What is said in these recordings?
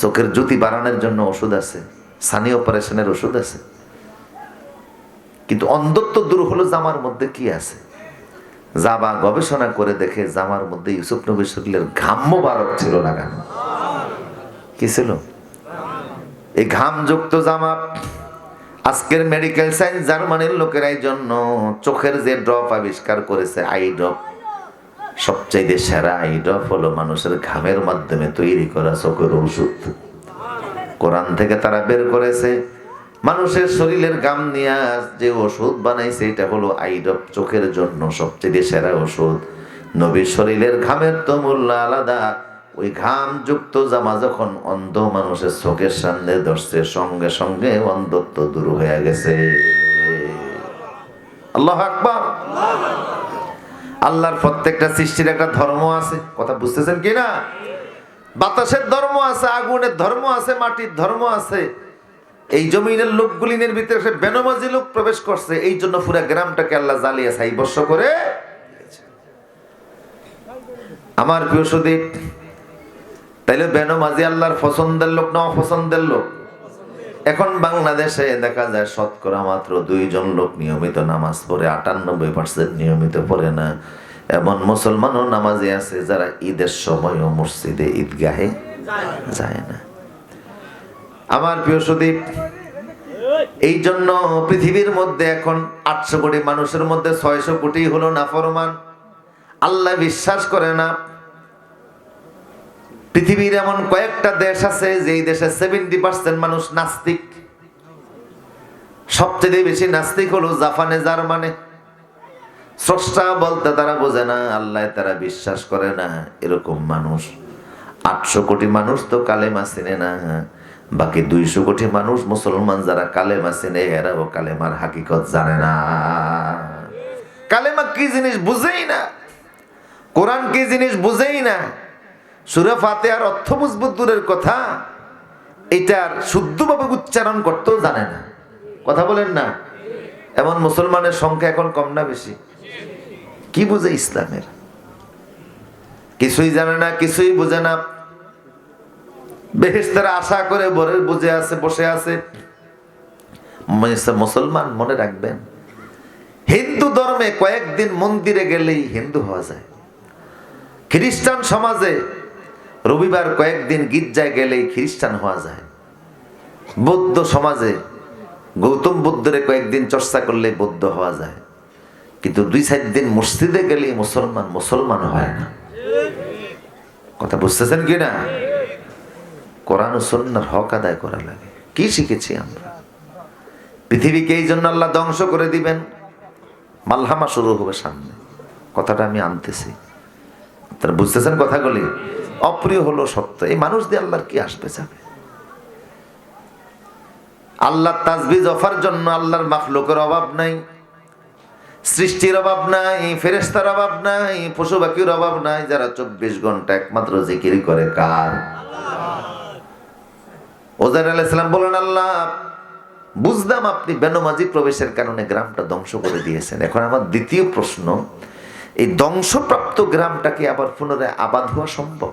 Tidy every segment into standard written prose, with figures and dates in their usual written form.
চোখের জ্যোতি বাড়ানোর জন্য ওষুধ আছে, সানি অপারেশনের ওষুধ আছে, কিন্তু অন্ধত্ব দূর হলো জামার মধ্যে কি আছে? জামা গবেষণা করে দেখে জামার মধ্যে ইউসুফ নবীর শরীরের ঘাম মোবারক ছিল লাগানো। কি ছিল? এই ঘামযুক্ত জামা। আজকের মেডিকেল সায়েন্স জার্মানির লোকেরা এই জন্য চোখের যে ড্রপ আবিষ্কার করেছে, আই ড্রপ, সবচাইতে সেরা আই ড্রপ হলো মানুষের ঘামের মাধ্যমে তৈরি করা চোখের ওষুধ। কোরআন থেকে তারা বের করেছে মানুষের শরীরের ঘাম নিয়ে যে ওষুধ বানাইছে এটা হলো আই ড্রপ, চোখের জন্য সবচেয়ে সেরা ওষুধ। নবীর শরীরের ঘামের তো মূল্য আলাদা। ওই ঘাম যুক্ত জামা যখন অন্ধ মানুষের চোখের সামনে ধরছে, সঙ্গে সঙ্গে অন্ধত্ব দূর হয়ে গেছে। আল্লাহু আকবার। আল্লাহর প্রত্যেকটা সৃষ্টির একটা ধর্ম আছে, কথা বুঝতেছেন কি না? বাতাসের ধর্ম আছে, আগুনের ধর্ম আছে, মাটির ধর্ম আছে। এই জমিনের লোকগুলিনের ভিতরে সে বেনমাজি লোক প্রবেশ করছে, এই জন্য পুরো গ্রামটাকে আল্লাহ জ্বালিয়ে ছাইবর্ষ করে। আমার প্রিয় সুদীপ, তাইলে বেনমাজি আল্লাহর পছন্দের লোক না অপছন্দের লোক? এখন বাংলাদেশে দেখা যায় শতকরা মাত্র 2 জন লোক নিয়মিত নামাজ পড়ে, 98% নিয়মিত পড়ে না। এমন মুসলমানও নামাজি আছে যারা ঈদের সময়ও মসজিদে ঈদগাহে যায় না। আমার প্রিয় সুদীপ, এই জন্য পৃথিবীর মধ্যে এখন 800 কোটি মানুষের মধ্যে 600 কোটি হলো নাফরমান, আল্লাহ বিশ্বাস করে না। পৃথিবীর এমন কয়েকটা দেশ আছে যেই দেশে 70% মানুষ নাস্তিক। সবচেয়ে বেশি নাস্তিক হলো জাপানে, জার্মানে। স্রষ্টা বলতে তারা বোঝে না, আল্লাহ তারা বিশ্বাস করে না। এরকম মানুষ 800 কোটি মানুষ তো কালেমা চিনে না, বাকি 200 কোটি মানুষ মুসলমান যারা কালেমা চিনে এরাও কালেমার হাকিকত জানে না। কালেমা কি জিনিস বুঝেই না, কোরআন কি জিনিস বুঝেই না। সূরা ফাতিহার অর্থ বুঝবো দূরের কথা, এটার শুদ্ধভাবে উচ্চারণ করতেও জানে না। কথা বলেন না? এমন মুসলমানের সংখ্যা এখন কম না বেশি? কি বুঝে ইসলামের? কিছুই জানে না, কিছুই বুঝে না। বেহেশতের আশা করে বুঝে আছে, বসে আছে। মুসলমান মনে রাখবেন, হিন্দু ধর্মে কয়েকদিন মন্দিরে গেলেই হিন্দু হওয়া যায়। খ্রিস্টান সমাজে রবিবার কয়েকদিন গির্জায় গেলেই খ্রিস্টান হওয়া যায়। বৌদ্ধ সমাজে গৌতম বুদ্ধের কয়েকদিন চর্চা করলে বৌদ্ধ হওয়া যায়। কিন্তু 2-4 দিন মসজিদে গেলেই মুসলমান হয় না। কথা বুঝতেছেন কি না? কোরআন ও সুন্নাহর হক আদায় করা লাগে। কি শিখেছি আমরা? পৃথিবীকে এই জন্য আল্লাহ ধ্বংস করে দিবেন, মালহামা শুরু হবে সামনে। কথাটা আমি আনতেছি, তারা বুঝতেছেন কথাগুলি? অপ্রিয় হলো সত্য। এই মানুষ দিয়ে আল্লাহর কি আসবে যাবে? আল্লাহ তাসবিহ জফার জন্য আল্লাহর মাখলুকের অভাব নাই, সৃষ্টির অভাব নাই, ফেরেশতার অভাব নাই, পশু পাখির অভাব নাই। যারা 24 ঘন্টা একমাত্র জিকির করে কার? ওজাইর আলাইহিস সালাম বলেন, আল্লাহ বুঝলাম আপনি বেনমাজি প্রবেশের কারণে গ্রামটা ধ্বংস করে দিয়েছেন। এখন আমার দ্বিতীয় প্রশ্ন, এই ধ্বংসপ্রাপ্ত গ্রামটা কি আবার পুনরায় আবাদ হওয়া সম্ভব?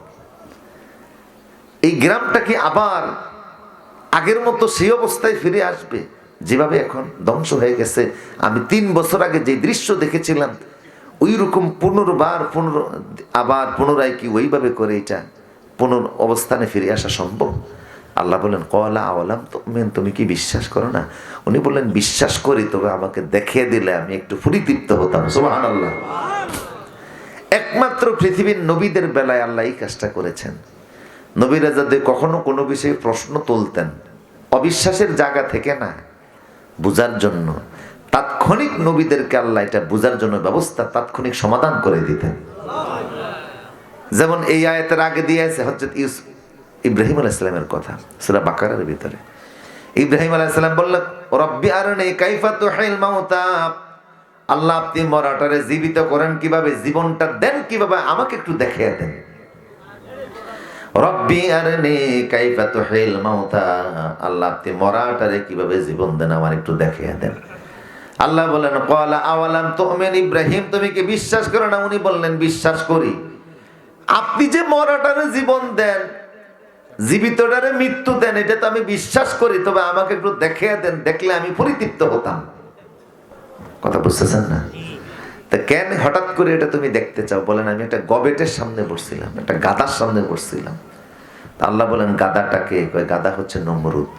এই গ্রামটা কি আবার আগের মতো সেই অবস্থায় ফিরে আসবে যেভাবে এখন ধ্বংস হয়ে গেছে? আমি 3 বছর আগে যে দৃশ্য দেখেছিলাম ওই রকম আবার পুনরায় কি ওইভাবে করে এটা অবস্থানে ফিরে আসা সম্ভব? আল্লাহ বলেন, ক্বালা আওয়ালাম তুমিন, তুমি কি বিশ্বাস করো না? উনি বললেন, বিশ্বাস করি, তবে আমাকে দেখিয়ে দিলে আমি একটু পরিতৃপ্ত হতাম। সুবহানাল্লাহ। একমাত্র পৃথিবীর নবীদের বেলায় আল্লাহ এই কাজটা করেছেন। নবীরা যদি কখনো কোনো বিষয়ে প্রশ্ন তুলতেন, অবিশ্বাসের জায়গা থেকে না, বুঝার জন্য, তাৎক্ষণিক নবীদেরকে আল্লাহ এটা বুঝার জন্য ব্যবস্থা তাৎক্ষণিক সমাধান করে দিতেন। যেমন এই আয়াতের আগে দিয়েছে হযরত ইব্রাহিম আলাইহিস সালামের কথা সূরা বাকারার ভিতরে। ইব্রাহিম আলাইহিস সালাম বললেন, রব্বি আরনি কাইফা তুহিল মাউতা, আল্লাহ আপনি মরাটারে জীবিত করেন কিভাবে, জীবনটা দেন কিভাবে, আমাকে একটু দেখিয়ে দেন। রব্বি আরনি কাইফা তুহিল মাউতা, আল্লাহ আপনি মরাটারে কিভাবে জীবন দেন আমার একটু দেখিয়ে দেন। আল্লাহ বলেন, ক্বালা আওয়ালাম তুমিন, ইব্রাহিম তুমি কি বিশ্বাস করো না? উনি বললেন, বিশ্বাস করি। আপনি যে মরাটারে জীবন দেন জীবিতটারে মৃত্যু দেন, এটা তো আমি বিশ্বাস করি, তবে আমাকে একটু দেখিয়ে দেন, দেখলে আমি পরিতৃপ্ত হতাম। কথা বুঝতেছেন না? তা কেন হঠাৎ করে এটা তুমি দেখতে চাও? বলেন আমি একটা গবেটের সামনে বসছিলাম, একটা গাদার সামনে বসছিলাম। তা আল্লাহ বলেন গাদাটাকে? কয় গাদা হচ্ছে নমরুদ।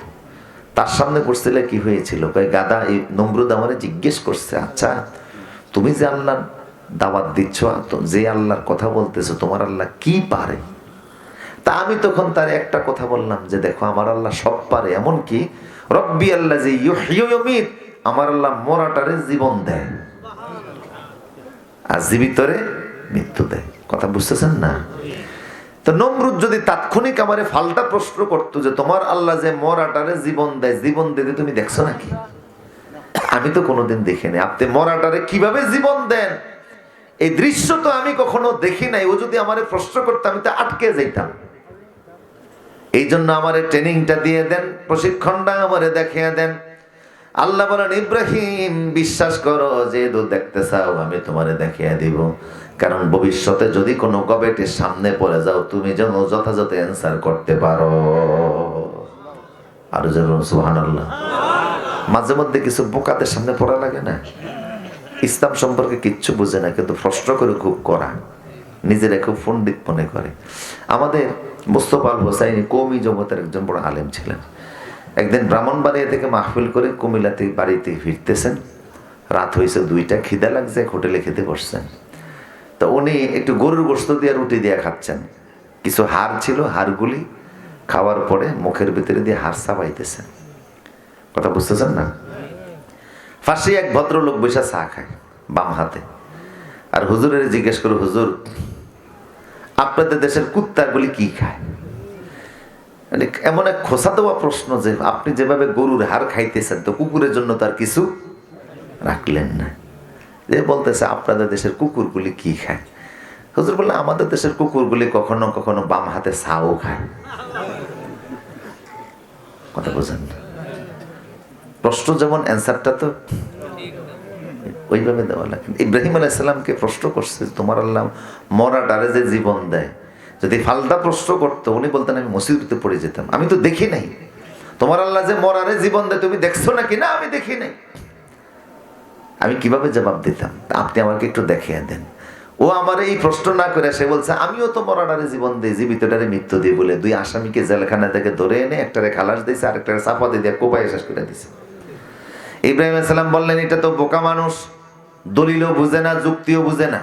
তার সামনে বসছিলে কি হয়েছিল? কয় গাদা, এই নমরুদ আমারে জিজ্ঞেস করছে, আচ্ছা তুমি যে আল্লাহর দাওয়াত দিচ্ছ, যে আল্লাহর কথা বলতেছো, তোমার আল্লাহ কি পারে? তা আমি তখন তার একটা কথা বললাম যে দেখো, আমার আল্লাহ সব পারে, এমন কি রব্বি আল্লাহ যে ইউহয়িমিত, আমার আল্লাহ মরাটারে জীবন দেয় আর জীবিতরে মৃত্যু দেয়। কথা বুঝতেছেন না? তো নমরুদ যদি তাৎক্ষণিক আমারে ফাল্টা প্রশ্ন করতো যে তোমার আল্লাহ যে মরাটারে জীবন দেয়, জীবন দিতে তুমি দেখছো নাকি? আমি তো কোনোদিন দেখিনি। আপনি মরাটারে কিভাবে জীবন দেন এই দৃশ্য তো আমি কখনো দেখি নাই। ও যদি আমারে প্রশ্ন করতো আমি তো আটকে যাইতাম। এই জন্য আমারে ট্রেনিংটা দিয়ে দেন, প্রশিক্ষণটা আমারে দেখিয়ে দেন। আল্লাহ বলেন ইব্রাহিম বিশ্বাস করো, যেহেতু দেখতে চাও আমি তোমারে দেখিয়ে দিব, কারণ ভবিষ্যতে যদি কোনো গবেটের সামনে পড়ে যাও তুমি যেন যথাযথ অ্যান্সার করতে পারো। আর যেন সুবহানাল্লাহ। মাঝে মধ্যে কিছু বোকাদের সামনে পড়া লাগে না? ইসলাম সম্পর্কে কিচ্ছু বুঝে না, কিন্তু প্রশ্ন করে খুব করা, নিজেরা খুব পণ্ডিত মনে করে। আমাদের মুস্তফা আল হোসাইনি কওমি জগতের একজন বড় আলেম ছিলেন। একদিন ব্রাহ্মণবাড়িয়া থেকে মাহফিল করে কুমিল্লাতে বাড়িতে ফিরতেছেন, রাত হয়েছে 2টা, খিদা লাগছে, হোটেলে খেতে বসছেন। তো উনি একটু গরুর গোশত দিয়ে রুটি দিয়ে খাচ্ছেন। কিছু হাড় ছিল, হাড়গুলি খাওয়ার পরে মুখের ভিতরে দিয়ে হাড় চাবাইতেছেন। কথা বুঝতেছেন না? পাশে এক ভদ্রলোক বসে চা খায় বাম হাতে। আর হুজুরের জিজ্ঞেস করে, হুজুর আপনাদের দেশের কুত্তাগুলি কি খায়? এমন এক খোসা দেওয়া প্রশ্ন যে আপনি যেভাবে গরুর হাড় খাইতেছেন, তো কুকুরের জন্য তার কিছু রাখলেন না। যে বলতেছে আপনাদের দেশের কুকুরগুলি কি খায়? হুজুর বললে আমাদের দেশের কুকুরগুলি কখনো কখনো বাম হাতে ছাও খায়। কথা বোঝেন? প্রশ্ন যেমন, অ্যান্সারটা তো ওইভাবে দেওয়া লাগে। ইব্রাহিম আলাইহিস সালামকে প্রশ্ন করছে তোমার আল্লাহ মরাটারে যে জীবন দেয়, যদি ফালতা প্রশ্ন করতো উনি বলতেন আমি মুসিবতে পড়ে যেতাম, আমি তো দেখি নাই। তোমার আল্লাহ যে মরারে জীবন দেয় তুমি দেখছো নাকি? না আমি দেখি নাই। আমি কিভাবে জবাব দিতাম? আপনি আমাকে একটু দেখিয়ে দেন। ও আমার এই প্রশ্ন না করে সে বলছে আমিও তো মরাটারে জীবন দিই, জীবিতটারে মৃত্যু দিই বলে 2 আসামিকে জেলখানা থেকে ধরে এনে একটারে খালাস দিয়েছে, আরেকটারে চাপা দিয়ে কোপায় শেষ করে দিয়েছে। ইব্রাহিম আলাইহিস সালাম বললেন এটা তো বোকা মানুষ, দলিলও বুঝে না, যুক্তিও বুঝে না।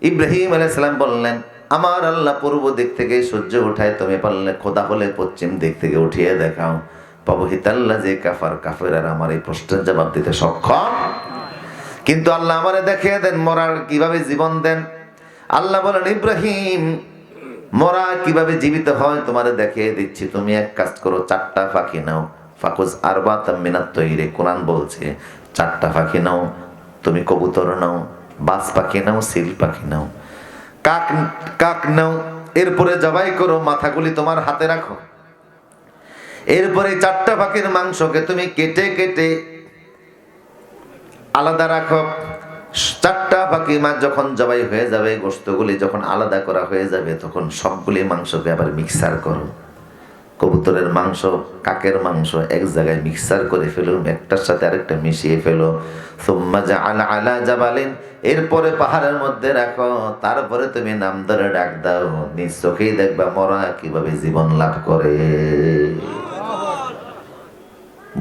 ইব্রাহিম আলাইহিস সালাম বললেন আমার আল্লাহ পূর্ব দিক থেকে সূর্য উঠায়, তুমি পারলে খোদা হলে পশ্চিম দিক থেকে উঠিয়ে দেখাও। পাবহিতাল্লাহ যে কাফের আমার এই প্রশ্নের জবাব দিতে সক্ষম। কিন্তু আল্লাহ আমারে দেখিয়ে দেন মরার কিভাবে জীবন দেন। আল্লাহ বলেন ইব্রাহিম মরা কিভাবে জীবিত হয় তোমারে দেখিয়ে দিচ্ছি। তুমি এক কাজ করো, 4টা পাখি নাও, ফাকুজ আরবাতাম মিনাত তৈরি, কোরআন বলছে 4টা পাখি নাও। তুমি কবুতর নাও, বাজ পাখি নাও, সিল পাখি নাও, কাক নাও। এরপরে জবাই করো, মাথাগুলি তোমার হাতে রাখো। এরপরে 4টা পাখির মাংসকে তুমি কেটে কেটে আলাদা রাখো। 4টা পাখি মাছ যখন জবাই হয়ে যাবে, গোশতগুলি যখন আলাদা করা হয়ে যাবে, তখন সবগুলি মাংসকে আবার মিক্সার করো। কবুতরের মাংস, কাকের মাংস এক জায়গায় মিক্সার করে ফেলো, একটার সাথে আরেকটা মিশিয়ে ফেলো। সুম্মা জাআলা আলা জাবালিন, এরপরে পাহাড়ের মধ্যে রাখো। তারপরে তুমি নাম ধরে ডাক দাও, নিজ চোখেই দেখবা মরা কিভাবে জীবন লাভ করে।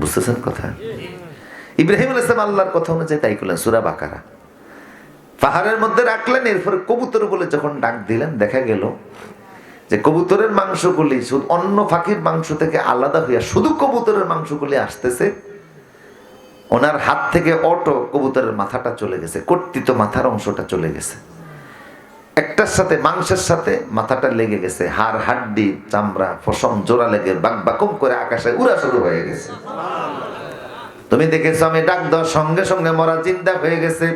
বুঝতেছেন কথা? ইব্রাহিম আলাইহিস সালাম আল্লাহর কথা অনুযায়ী তাই করলেন। সূরা বাকারা। পাহাড়ের মধ্যে রাখলেন, এরপরে কবুতর বলে যখন ডাক দিলেন, দেখা গেল যে কবুতরের মাংসগুলি শুধু অন্য পাখির মাংস থেকে আলাদা হইয়া শুধু কবুতরের মাংসগুলি আসতেছে। ওনার হাত থেকে অটো কবুতরের মাথাটা চলে গেছে, কর্তৃত মাথার অংশটা চলে গেছে, একটার সাথে মাংসের সাথে মাথাটা লেগে গেছে, হাড় হাড্ডি চামড়া পশম জোড়া লেগে বাকবাকুম করে আকাশে উড়া শুরু হয়ে গেছে। তুমি দেখেছো আমি ডাক দেওয়ার সঙ্গে সঙ্গে মরা জিন্দা হয়ে গেছে।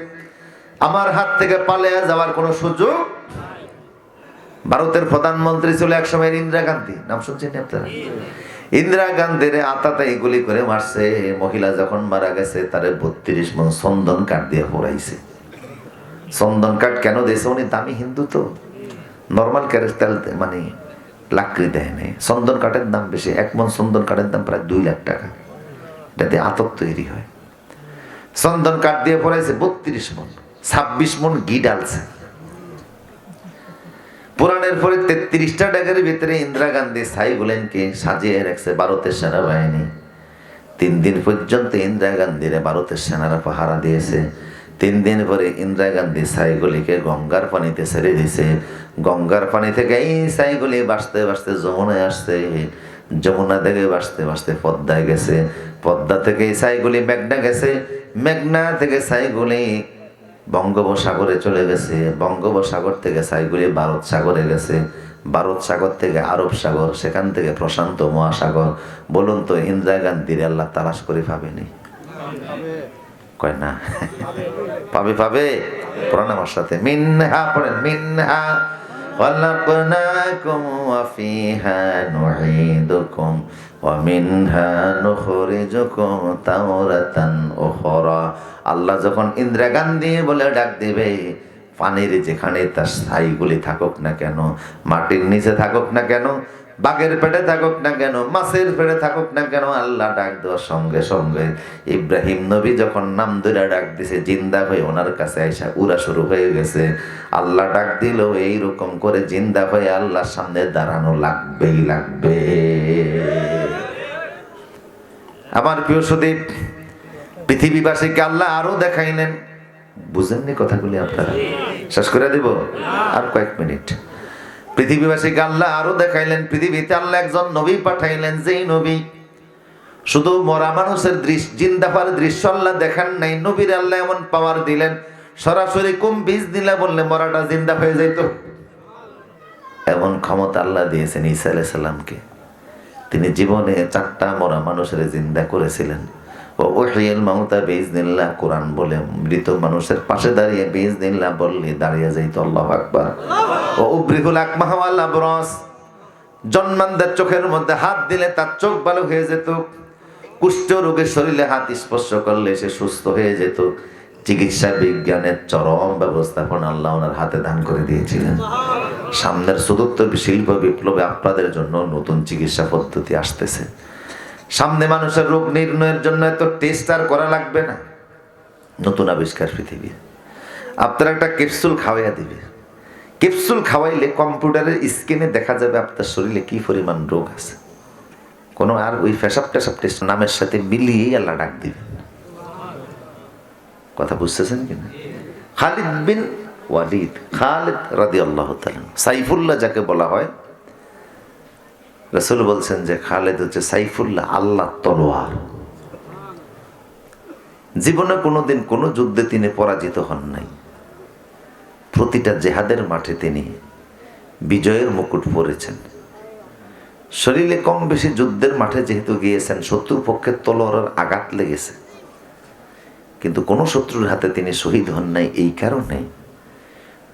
আমার হাত থেকে পালিয়ে যাওয়ার কোনো সুযোগ। ভারতের প্রধানমন্ত্রী ছিল একসময় ইন্দিরা গান্ধী, নাম শুনছেন আপনারা? ইন্দিরা গান্ধীর আতাতাই গুলি করে মারছে। মহিলা যখন মারা গেছে তারে 32 মণ চন্দন কাঠ দিয়ে পোড়াইছে। চন্দন কাঠ কেন দিয়েছে? উনি দামি হিন্দু তো, নর্মাল ক্যারেক্টার মানে লাকড়ি দেয় নাই। চন্দন কাঠের দাম বেশি, 1 মণ চন্দন কাঠের দাম প্রায় 2 লাখ টাকা। এটাতে আতপ তৈরি হয়। চন্দন কাঠ দিয়ে পড়াইছে 32 মণ, 26 মণ ঘি ডালছে। পুরাণের পরে 33টা ড্যাগের ভিতরে ইন্দিরা গান্ধী ছাইগুলেনকে সাজিয়ে রাখছে ভারতের সেনাবাহিনী। 3 দিন পর্যন্ত ইন্দিরা গান্ধীর ভারতের সেনারা পাহারা দিয়েছে। 3 দিন পরে ইন্দিরা গান্ধী ছাইগুলিকে গঙ্গার পানিতে ছেড়ে দিয়েছে। গঙ্গার পানি থেকে এই ছাইগুলি বাঁচতে বাঁচতে যমুনায় আসছে, যমুনা থেকে বাঁচতে বাঁচতে পদ্মায় গেছে, পদ্মা থেকে এই ছাইগুলি মেঘনা গেছে, মেঘনা থেকে ছাইগুলি বঙ্গোপসাগরে চলে গেছে, বঙ্গোপসাগর থেকে ছাইগুলি ভারত সাগরে গেছে, ভারত সাগর থেকে আরব সাগর, সেখান থেকে প্রশান্ত মহাসাগর। বলুন তো ইন্দিরা গান্ধীর আল্লাহ তালাশ করে পাবেনি? কয় না, পাবে পাবে। পড়ান আমার সাথে, মিনহা পড়েন, মিনহা খলাকনাকুম ওয়া ফিহা নুঈদুকুম ওয়া মিনহা নুখরিজুকুম তাওরাতান উখরা। আল্লাহ যখন ইন্দিরা গান্ধী বলে ডাক দিবে, পানির যেখানে তার ছাইগুলি থাকুক না কেন, মাটির নিচে থাকুক না কেন, বাঘের পেটে থাকুক না কেন, মাছের পেটে থাকুক না কেন, আল্লাহ ডাক দেওয়ার সঙ্গে সঙ্গে ইব্রাহিম নবী যখন নাম ধরে ডাক দিছে, জিন্দা হয়ে ওনার কাছে আইসা উড়া শুরু হয়ে গেছে। আল্লাহ ডাক দিল, এইরকম করে জিন্দা হয়ে আল্লাহর সামনে দাঁড়ানো লাগবেই লাগবে। আমার প্রিয় সুদীপ, পৃথিবীবাসীকে আল্লাহ আরো দেখাইলেন। বুঝেননি কথাগুলি আপনারা? শেষ করে দিব আর কয়েক মিনিট। পৃথিবীবাসীকে আল্লাহ আরো দেখাইলেন, পৃথিবীতে আল্লাহ একজন নবী পাঠাইলেন, যেই নবী শুধু মরা মানুষের দৃশ্য, জিন্দা হওয়ার দৃশ্য আল্লাহ দেখান নাই, নবীর আল্লাহ এমন পাওয়ার দিলেন, সরাসরি বীজ দিলে বললে মরাটা জিন্দা হয়ে যেত। এমন ক্ষমতা আল্লাহ দিয়েছেন ঈসা আলাইহিস সালামকে। তিনি জীবনে 4টা মরা মানুষের জিন্দা করেছিলেন। ও উহিয়াল মাউতা বিইজনিল্লাহ, কোরআন বলে মৃত মানুষের পাশে দাঁড়িয়ে বিইজনিল্লাহ বললে দাঁড়িয়ে যাইতো। আল্লাহু আকবার। ও উবরিহুল আকমাহ ওয়াল আবরাস, জন্মানদের চোখের মধ্যে হাত দিলে তার চোখ ভালো হয়ে যেত। কুষ্ঠ রোগের শরীরে হাত স্পর্শ করলে সে সুস্থ হয়ে যেত। চিকিৎসা বিজ্ঞানের চরম ব্যবস্থাপনা আল্লাহ ওনার হাতে দান করে দিয়েছিলেন। সামনের 4র্থ শিল্প বিপ্লবে আপনাদের জন্য নতুন চিকিৎসা পদ্ধতি আসতেছে। সামনে মানুষের রোগ নির্ণয়ের জন্য এত টেস্ট আর করা লাগবে না। নতুন আবিষ্কার পৃথিবী। আপনার একটা ক্যাপসুল খাওয়াইয়া দিবে, ক্যাপসুল খাওয়াইলে কম্পিউটারের স্ক্রিনে দেখা যাবে আপনার শরীরে কি পরিমাণ রোগ আছে। কোনো আর ওই পেশাব টেস্ট নামের সাথে মিলিয়েই আল্লাহ ডাক দিবেন। কথা বুঝতেছেন কিনা? খালিদ বিন ওয়ালিদ, খালিদ রাদিয়াল্লাহু তাআলা, সাইফুল্লাহ যাকে বলা হয়, রাসূল বলছেন যে খালিদ হচ্ছে সাইফুল্লাহ, আল্লাহ তলোয়ার। জীবনে কোনোদিন কোনো যুদ্ধে তিনি পরাজিত হন নাই। প্রতিটা জেহাদের মাঠে তিনি বিজয়ের মুকুট পরেছেন। শরীরে কম বেশি যুদ্ধের মাঠে যেহেতু গিয়েছেন, শত্রুর পক্ষে তলোয়ারের আঘাত লেগেছে, কিন্তু কোন শত্রুর হাতে তিনি শহীদ হন নাই। এই কারণে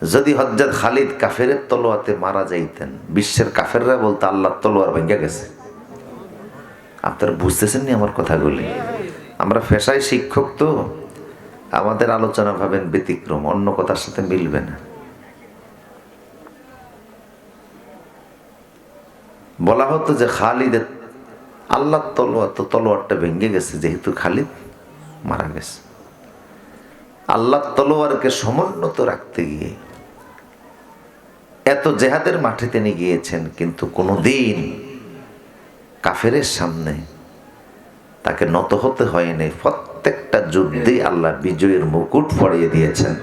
যদি হযরত খালিদ কাফেরের তলোয়াতে মারা যাইতেন, বিশ্বের কাফেররা বলতো আল্লাহর তলোয়ার ভেঙে গেছে। আপনারা বুঝতেছেন নি আমার কথাগুলি? আমরা পেশায় শিক্ষক, তো আমাদের আলোচনা ভাবেন ব্যতিক্রম, অন্য কথার সাথে মিলবে না। বলা হতো যে খালিদের আল্লাহর তলোয়ার, তো তলোয়ারটা ভেঙে গেছে যেহেতু খালিদ মারা গেছে। আল্লাহর তলোয়ারকে সমুন্নত রাখতে গিয়ে এত জেহাদের মাঠে তিনি গিয়েছেন, কিন্তু কোনোদিন কাফেরের সামনে তাকে নত হতে হয়নি। প্রত্যেকটা যুদ্ধে আল্লাহ বিজয়ের মুকুট পরিয়ে দিয়েছেন।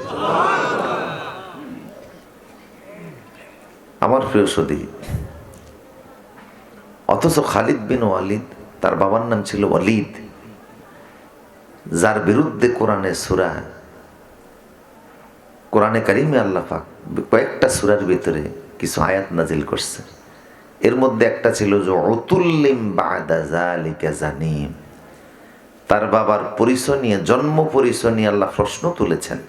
আমার প্রিয় সুধী, অথচ খালিদ বিন ওয়ালিদ, তার বাবার নাম ছিল ওয়ালিদ, যার বিরুদ্ধে কোরআনে কারিমে আল্লাহ পাক কয়েকটা সূরার ভিতরে কিছু আয়াত নাজিল করছে। এর মধ্যে একটা ছিল যে উতুল্লিম বাদা যালিকা জানিম, তার বাবার পরিচয় নিয়ে, জন্ম পরিচয় নিয়ে আল্লাহ প্রশ্ন তুলেছেন।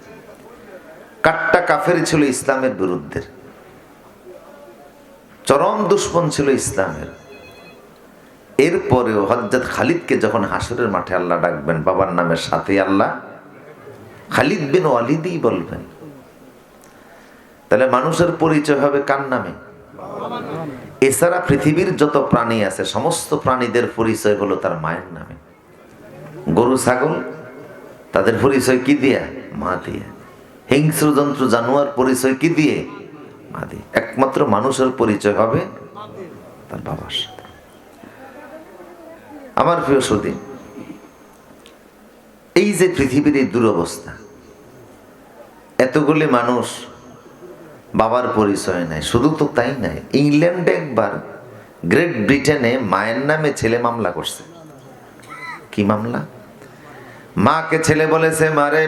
কাট্টা কাফের ছিল ইসলামের বিরুদ্ধে, চরম দুশ্মন ছিল ইসলামের। এরপরেও হযরত খালিদকে যখন হাসরের মাঠে আল্লাহ ডাকবেন, বাবার নামের সাথে আল্লাহ খালিদ বিন ওয়ালিদই বলবেন। তাহলে মানুষের পরিচয় হবে কার নামে? এছাড়া পৃথিবীর যত প্রাণী আছে সমস্ত প্রাণীদের পরিচয় হলো তার মায়ের নামে। গরু ছাগল তাদের পরিচয় কি দিয়ে? মা দিয়ে। হিংস্র জন্তু জানোয়ার পরিচয় কি দিয়ে? মা দিয়ে। একমাত্র মানুষের পরিচয় হবে তার বাবার সাথে। আমার প্রিয় সুধী, এই যে পৃথিবীর এই দুরবস্থা, এতগুলি মানুষ বাবার পরিচয় নাই। শুধু তো তাই নাই, ইংল্যান্ডে একবার গ্রেট ব্রিটেনে মায়ের নামে ছেলে মামলা করছে। কি মামলা? মাকে ছেলে বলেছে, মারে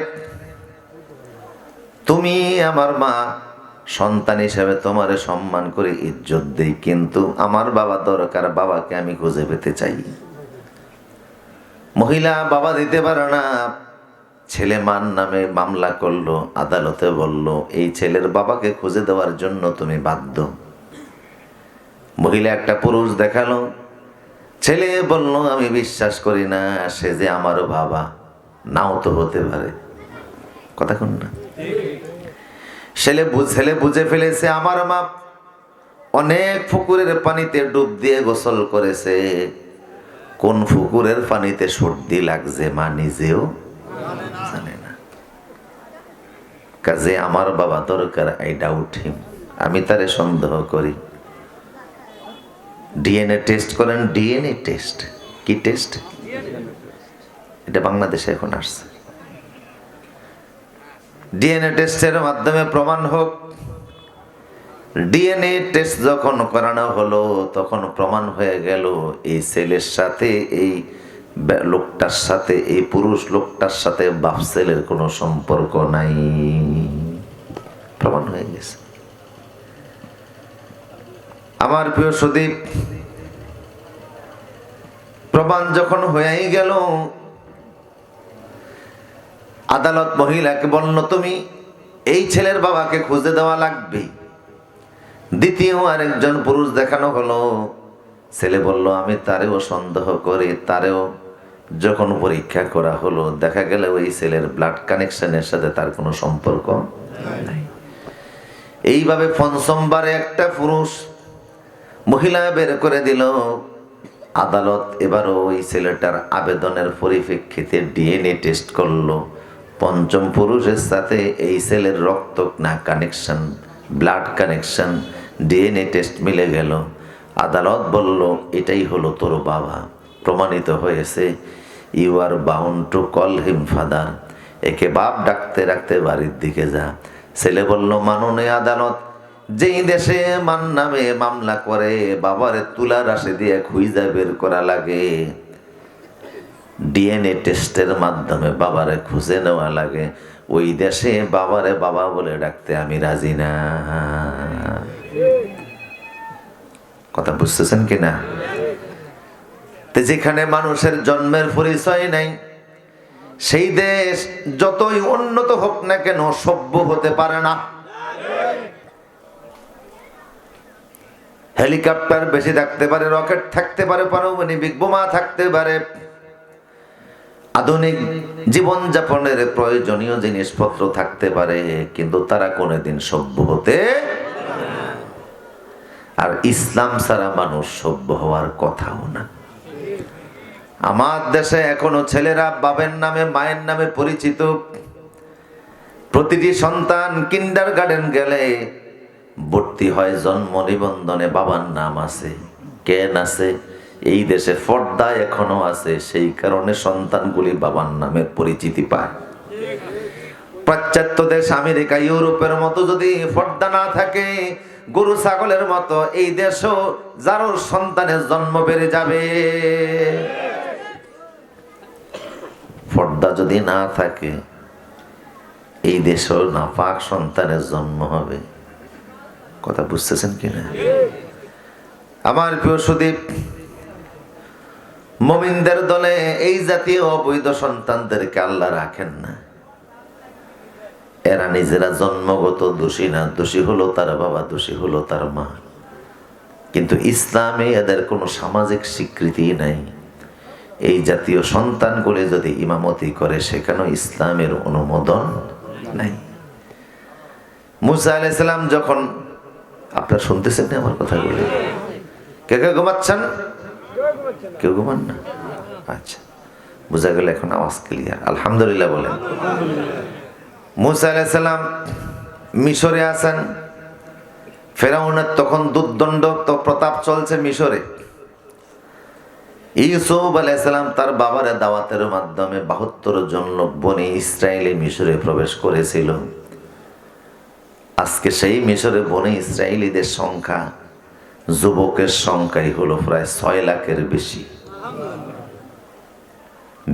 তুমি আমার মা, সন্তান হিসেবে তোমারে সম্মান করে ইজ্জত দেই, কিন্তু আমার বাবা দরকার, বাবাকে আমি খুঁজে পেতে চাই। মহিলা বাবা দিতে পারে না, ছেলে মার নামে মামলা করলো, আদালতে বলল এই ছেলের বাবাকে খুঁজে দেওয়ার জন্য তুমি বাধ্য। মহিলা একটা পুরুষ দেখালো, ছেলে বলল আমি বিশ্বাস করি না, সে যে আমার বাবা, নাও তো হতে পারে। কথা কোন না? ছেলে বুঝে ফেলেছে আমার মা অনেক পুকুরের পানিতে ডুব দিয়ে গোসল করেছে, কোন পুকুরের পানিতে সর্দি লাগছে মা নিজেও জানে না। কাজে আমার বাবা দরকার, আই ডাউট হিম, আমি তারে সন্দেহ করি। ডিএনএ টেস্ট করেন। ডিএনএ টেস্ট কি টেস্ট? এটা বাংলাদেশে এখন আসছে। ডিএনএ টেস্টের মাধ্যমে প্রমাণ হোক। ডিএনএ টেস্ট যখন করানো হলো তখন প্রমাণ হয়ে গেল এই ছেলের সাথে, এই লোকটার সাথে, এই পুরুষ লোকটার সাথে বাপ ছেলের কোনো সম্পর্ক নাই। প্রমাণ হয়ে গেছে। আমার প্রিয় সুদীপ, প্রমাণ যখন হয়েই গেল, আদালত মহিলাকে বলল তুমি এই ছেলের বাবাকে খুঁজে দেওয়া লাগবে। দ্বিতীয় আরেকজন পুরুষ দেখানো হলো। ছেলে বলল আমি তারেও সন্দেহ করি। তারেও যখন পরীক্ষা করা হলো দেখা গেল ওই ছেলের ব্লাড কানেকশনের সাথে তার কোনো সম্পর্ক নাই। এইভাবে পঞ্চমবারে একটা পুরুষ মহিলা বের করে দিল। আদালত এবারও ওই ছেলেটার আবেদনের পরিপ্রেক্ষিতে ডিএনএ টেস্ট করলো। পঞ্চম পুরুষের সাথে এই ছেলের রক্ত না connection, blood connection, DNA test মিলে গেল। আদালত বলল এটাই হলো তোর বাবা, প্রমাণিত হয়েছে। You are bound to call him father. একে বাপ ডাকতে ডাকতে বাড়ির দিকে যা। ছেলে বলল মাননীয় আদালত, যেই দেশে মান নামে মামলা করে বাবারে তুলা রাশি দিয়ে খুঁজা বের করা লাগে, ডিএনএ টেস্টের মাধ্যমে বাবারে খুঁজে নেওয়া লাগে, ওই দেশে বাবারে বাবা বলে ডাকতে আমি রাজি না। কথা বুঝতেছেন কিনা? যেখানে মানুষের জন্মের পরিচয় নাই, সেই দেশ যতই উন্নত হোক না কেন সভ্য হতে পারে না। হেলিকপ্টার বেশি থাকতে পারে, রকেট থাকতে পারে, পারমাণবিক বোমা থাকতে পারে, আধুনিক জীবনযাপনের প্রয়োজনীয় জিনিসপত্র থাকতে পারে, কিন্তু তারা কোনোদিন সভ্য হতে। আর ইসলাম ছাড়া মানুষ সভ্য হওয়ার কথাও না। আমার দেশে এখনো ছেলেরা বাবার নামে মায়ের নামে পরিচিত। প্রতিটি সন্তান কিন্ডারগার্টেন গেলে ভর্তি হয়, জন্ম নিবন্ধনে বাবার নাম আছে। কেন আছে? এই দেশে পর্দা এখনো আছে, সেই কারণে সন্তানগুলি বাবার নামের পরিচিতি পায়। পাশ্চাত্য দেশ আমেরিকা ইউরোপের মতো যদি পর্দা না থাকে, গরু ছাগলের মতো এই দেশও যারও সন্তানের জন্ম বেড়ে যাবে। পর্দা যদি না থাকে এই দেশও নাপাক সন্তানের জন্ম হবে। কথা বুঝতেছেন কিনা? আমার প্রিয় সুদীপ, মুমিনদের দলে এই জাতীয় অবৈধ সন্তানদেরকে আল্লাহ রাখেন না। এরা নিজেরা জন্মগত দোষী না, দোষী হলো তার বাবা, দোষী হলো তার মা। কিন্তু ইসলামে এদের কোনো সামাজিক স্বীকৃতি নাই। এই জাতীয় সন্তানগুলি যদি ইমামতি করে সেখানেও ইসলামের অনুমোদন নাই। মুসা আলাইহিস সালাম যখন আপনারা শুনতেছেন না আমার কথাগুলি? কে কে ঘুমাচ্ছেন? কেউ ঘুমান না? আচ্ছা, বোঝা গেল এখন আওয়াজ ক্লিয়ার। আলহামদুলিল্লাহ বলেন। মুসা আলাইহিস সালাম মিশরে আছেন। ফেরাউনের তখন দুর্দণ্ড তো প্রতাপ চলছে মিশরে। ইউসুফ আলাইহিস সালাম তার বাবার দাওয়াতের মাধ্যমে ৭২ জন লোক বনি ইসরায়েলে মিশরে প্রবেশ করেছিল। আজকে সেই মিশরে বনি ইসরায়েলিদের সংখ্যা, যুবকের সংখ্যাই হলো প্রায় ৬ লাখের বেশি।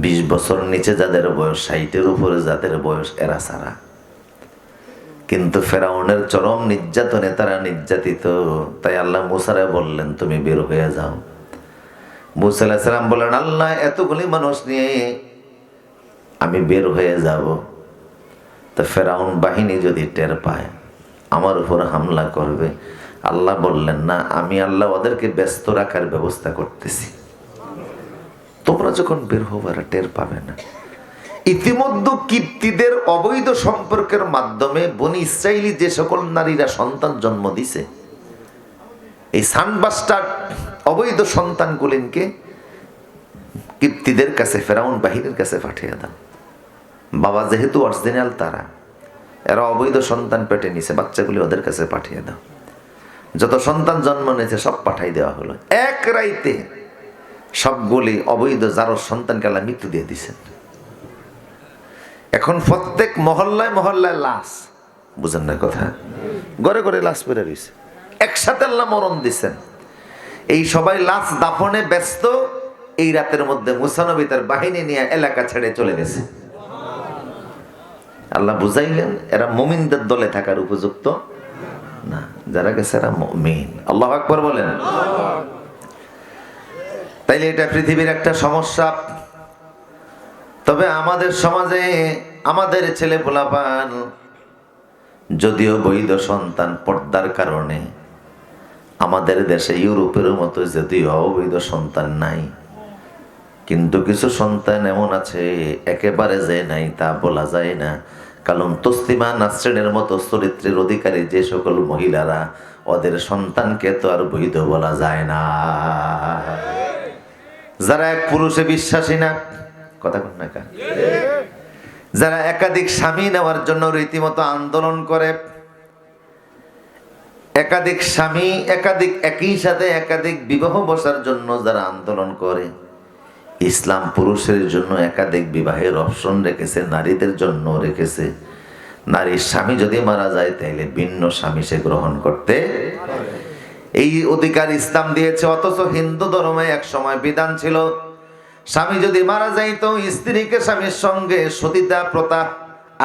২০ বছর নিচে যাদের বয়স, ৬০-এর উপরে যাদের বয়স, এরা ছাড়া। কিন্তু ফেরাউনের চরম নির্যাতনে তারা নির্যাতিত। তাই আল্লাহ মুসারে বললেন, তুমি বের হয়ে যাও। মুসা আলাইহিস সালাম বললেন, আল্লাহ এতগুলি মানুষ নিয়ে আমি বের হয়ে যাব, তো ফেরাউন বাহিনী যদি টের পায় আমার উপর হামলা করবে। আল্লাহ বললেন, না, আমি আল্লাহ ওদেরকে ব্যস্ত রাখার ব্যবস্থা করতেছি, তোমরা যখন বের হবার টের পাবে না। ইতিমধ্যে কিপ্তিদের অবৈধ সম্পর্কের মাধ্যমে বনি ইসরায়েলি যে সকল নারীরা সন্তান জন্ম দিছে, এই সানবাস্টার অবৈধ সন্তানগুলিকে কিপ্তিদের কাছে, ফেরাউন বাহিনীর কাছে পাঠিয়ে দাও। বাবা যেহেতু অরিজিনাল, তারা এরা অবৈধ সন্তান পেটে নিছে, বাচ্চাগুলি ওদের কাছে পাঠিয়ে দাও। যত সন্তান জন্ম নিয়েছে সব পাঠাই দেওয়া হলো। এক রাইতে সবগুলি অবৈধ যার সন্তানকে আল্লাহ মৃত্যু দিয়ে দিছেন। এখন প্রত্যেক মহল্লায় মহল্লায় লাশ, বুঝেন না কথা, ঘরে ঘরে লাশ পড়ে রয়েছে, একসাথে আল্লাহ মরণ দিছেন। এই সবাই লাশ দাফনে ব্যস্ত। এই রাতের মধ্যে মুসা নবী তার বাহিনী নিয়ে এলাকা ছেড়ে চলে গেছে। আল্লাহ বুঝাইলেন এরা মুমিনদের দলে থাকার উপযুক্ত না, যারা গেছে এরা মুমিন। আল্লাহু আকবার বলেন। তাইলে এটা পৃথিবীর একটা সমস্যা। তবে আমাদের সমাজে আমাদের ছেলে পোলাপান যদিও বৈধ সন্তান, পর্দার কারণে আমাদের দেশে ইউরোপের মতো যদিও অবৈধ সন্তান নাই, কিন্তু কিছু সন্তান এমন আছে একেবারে যে নাই তা বলা যায় না। কারণ তসলিমা নাসরিনের মতো চরিত্রের অধিকারী যে সকল মহিলারা, ওদের সন্তানকে তো আর বৈধ বলা যায় না। যারা এক পুরুষে বিশ্বাসী না, কথা কোন না, যারা একাধিক স্বামী নেওয়ার জন্য রীতিমতো আন্দোলন করে, একাধিক স্বামী, একাধিক একই সাথে একাধিক বিবাহ বসার জন্য যারা আন্দোলন করে, ইসলাম পুরুষের জন্য একাধিক বিবাহের অপশন রেখেছে, নারীদের জন্য রেখেছে। নারীর স্বামী যদি মারা যায় তাইলে ভিন্ন স্বামী সে গ্রহণ করতে, এই অধিকার ইসলাম দিয়েছে। অথচ হিন্দু ধর্মে এক সময় বিধান ছিল, স্বামী যদি মারা যাইত স্ত্রীকে স্বামীর সঙ্গে সতীতা প্রথা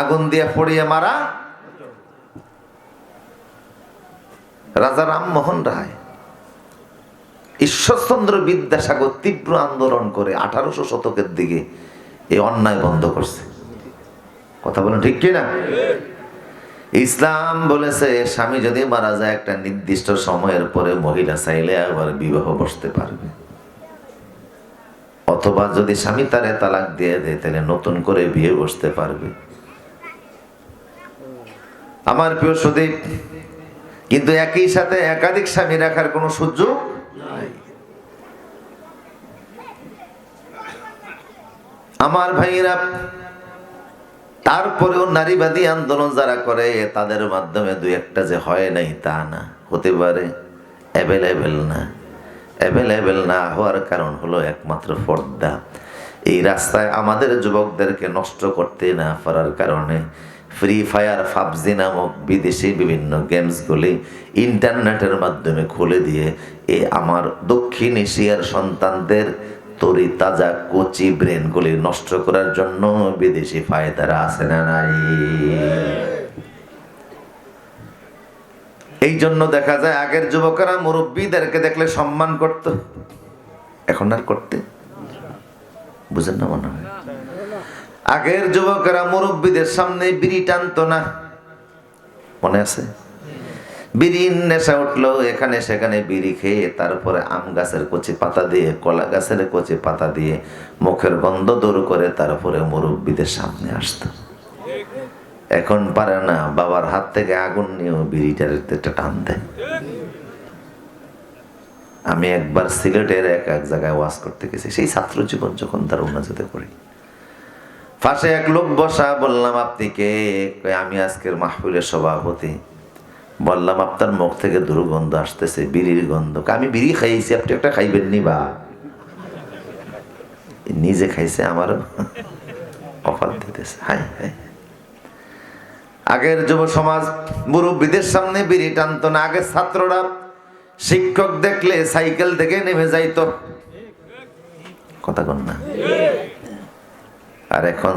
আগুন দিয়ে পুড়িয়ে মারা। রাজা রামমোহন রায়, ঈশ্বরচন্দ্র বিদ্যাসাগর তীব্র আন্দোলন করে 1800 শতকের দিকে এই অন্যায় বন্ধ করছে। কথা বলেন ঠিক কিনা? ইসলাম বলেছে স্বামী যদি মারা যায় একটা নির্দিষ্ট সময়ের পরে মহিলা চাইলে আবার বিবাহ বসতে পারবে, অথবা যদি স্বামী তারে তালাক দিয়ে দেয় তাহলে নতুন করে বিয়ে বসতে পারবে। আমার প্রিয় সুদীপ, কিন্তু একই সাথে একাধিক স্বামী রাখার কোনো সুযোগ নাই। আমার ভাইরা, তারপরেও নারীবাদী আন্দোলন যারা করে তাদের মাধ্যমে দুই একটা যে হয় নাই তা না, হতে পারে। অ্যাভেলেবেল না হওয়ার কারণ হলো একমাত্র পর্দা। এই রাস্তায় আমাদের যুবকদেরকে নষ্ট করতে না পারার কারণে ফ্রি ফায়ার, পাবজি নামক বিদেশি বিভিন্ন গেমসগুলি ইন্টারনেটের মাধ্যমে খুলে দিয়ে আমার দক্ষিণ এশিয়ার সন্তানদের তরি তাজা কচি ব্রেনগুলি নষ্ট করার জন্য বিদেশি ফায়দারা আছে না নাই? এই জন্য দেখা যায় আগের যুবকেরা মুরব্বীদেরকে দেখলে সম্মান করত, এখন আর করতে, বুঝেন না মনে হয়? আগের যুবকেরা মুরব্বীদের সামনে বিড়ি টানতো না, মনে আছে? বিড়ির নেশা উঠলো, এখানে সেখানে বিড়ি খেয়ে তারপরে আম গাছের কচি পাতা দিয়ে, কলা গাছের কচি পাতা দিয়ে মুখের গন্ধ দূর করে তারপরে মুরব্বীদের সামনে আসতো। এখন পারে না, বাবার হাত থেকে আগুন নিয়েও বিড়িটার একটা টান দেয়। আমি একবার সিলেটের এক এক জায়গায় ওয়াজ করতে গেছি, সেই ছাত্র জীবন যখন তার উন্নতিতে করি, পাশে এক লোক বসা, বললাম আপনি কে? আমি আজকের মাহফিলের সভাপতি। বললাম আপনার মুখ থেকে দুর্গন্ধ আসতেছে, বিড়ির গন্ধ। আমি বিড়ি খাইছি, আপনি একটা খাইবেন নি? বা নিজে খাইছে, আমারও অফার দিতেছে। হায় হায়, আগের যুব সমাজ মুরব্বীদের সামনে বিড়ি টানতো না। আগের ছাত্ররা শিক্ষক দেখলে সাইকেল থেকে নেমে যাইতো, কথা কন না? আর এখন